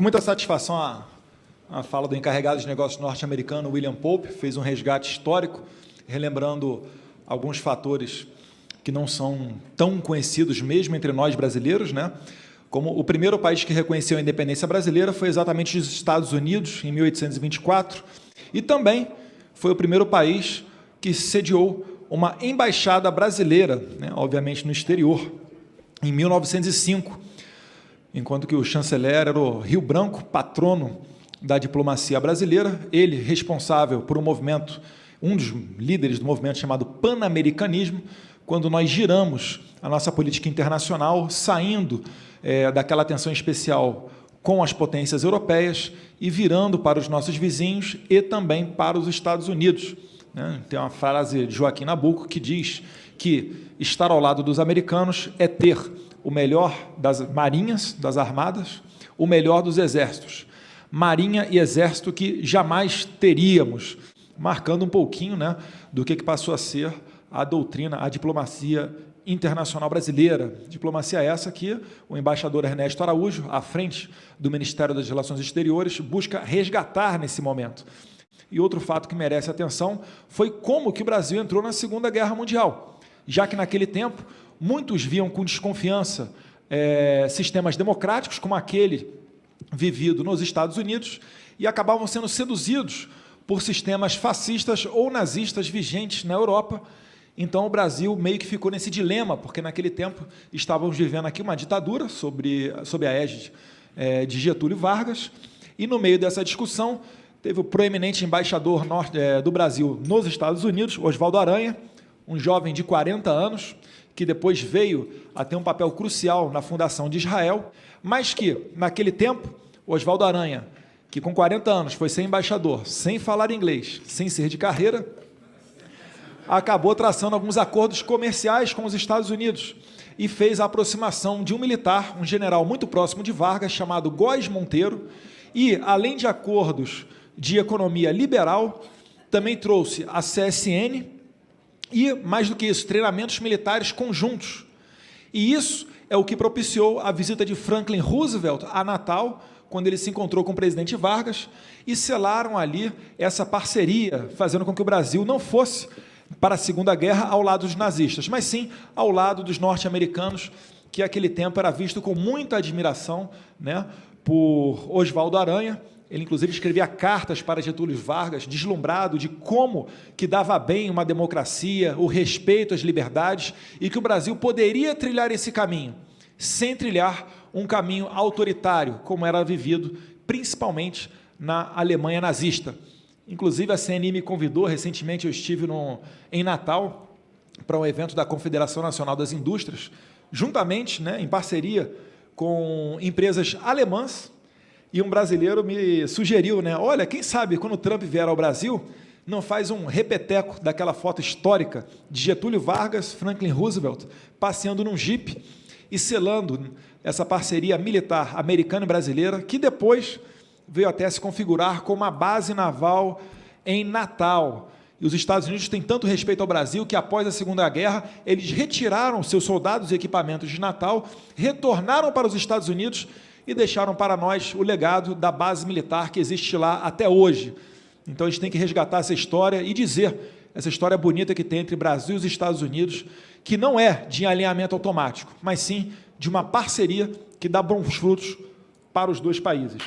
Com muita satisfação, a fala do encarregado de negócios norte-americano, William Pope, fez um resgate histórico, relembrando alguns fatores que não são tão conhecidos mesmo entre nós brasileiros, né? Como o primeiro país que reconheceu a independência brasileira foi exatamente os Estados Unidos, em 1824, e também foi o primeiro país que sediou uma embaixada brasileira, né, obviamente no exterior, em 1905, enquanto que o chanceler era o Rio Branco, patrono da diplomacia brasileira, ele responsável por um movimento, um dos líderes do movimento chamado Pan-Americanismo, quando nós giramos a nossa política internacional, saindo daquela atenção especial com as potências europeias e virando para os nossos vizinhos e também para os Estados Unidos. Tem uma frase de Joaquim Nabuco que diz que estar ao lado dos americanos é ter o melhor das marinhas, das armadas, o melhor dos exércitos. Marinha e exército que jamais teríamos, marcando um pouquinho, né, do que passou a ser a doutrina, a diplomacia internacional brasileira. Diplomacia essa que o embaixador Ernesto Araújo, à frente do Ministério das Relações Exteriores, busca resgatar nesse momento. E outro fato que merece atenção foi como que o Brasil entrou na Segunda Guerra Mundial, já que naquele tempo muitos viam com desconfiança sistemas democráticos como aquele vivido nos Estados Unidos e acabavam sendo seduzidos por sistemas fascistas ou nazistas vigentes na Europa. Então, o Brasil meio que ficou nesse dilema, porque naquele tempo estávamos vivendo aqui uma ditadura sob a égide de Getúlio Vargas, e no meio dessa discussão teve o proeminente embaixador do Brasil nos Estados Unidos, Oswaldo Aranha, um jovem de 40 anos, que depois veio a ter um papel crucial na fundação de Israel, mas que, naquele tempo, Oswaldo Aranha, que com 40 anos foi ser embaixador, sem falar inglês, sem ser de carreira, acabou traçando alguns acordos comerciais com os Estados Unidos e fez a aproximação de um militar, um general muito próximo de Vargas, chamado Góes Monteiro, e, além de acordos de economia liberal, também trouxe a CSN e, mais do que isso, treinamentos militares conjuntos. E isso é o que propiciou a visita de Franklin Roosevelt a Natal, quando ele se encontrou com o presidente Vargas, e selaram ali essa parceria, fazendo com que o Brasil não fosse para a Segunda Guerra ao lado dos nazistas, mas sim ao lado dos norte-americanos, que naquele tempo era visto com muita admiração, né, por Oswaldo Aranha. Ele, inclusive, escrevia cartas para Getúlio Vargas, deslumbrado de como que dava bem uma democracia, o respeito às liberdades, e que o Brasil poderia trilhar esse caminho, sem trilhar um caminho autoritário, como era vivido principalmente na Alemanha nazista. Inclusive, a CNI me convidou, recentemente eu estive em Natal, para um evento da Confederação Nacional das Indústrias, juntamente, né, em parceria com empresas alemãs, e um brasileiro me sugeriu, né, olha, quem sabe, quando o Trump vier ao Brasil, não faz um repeteco daquela foto histórica de Getúlio Vargas, Franklin Roosevelt, passeando num jipe e selando essa parceria militar americana e brasileira, que depois veio até se configurar como uma base naval em Natal. E os Estados Unidos têm tanto respeito ao Brasil que, após a Segunda Guerra, eles retiraram seus soldados e equipamentos de Natal, retornaram para os Estados Unidos e deixaram para nós o legado da base militar que existe lá até hoje. Então, a gente tem que resgatar essa história e dizer essa história bonita que tem entre Brasil e os Estados Unidos, que não é de alinhamento automático, mas sim de uma parceria que dá bons frutos para os dois países.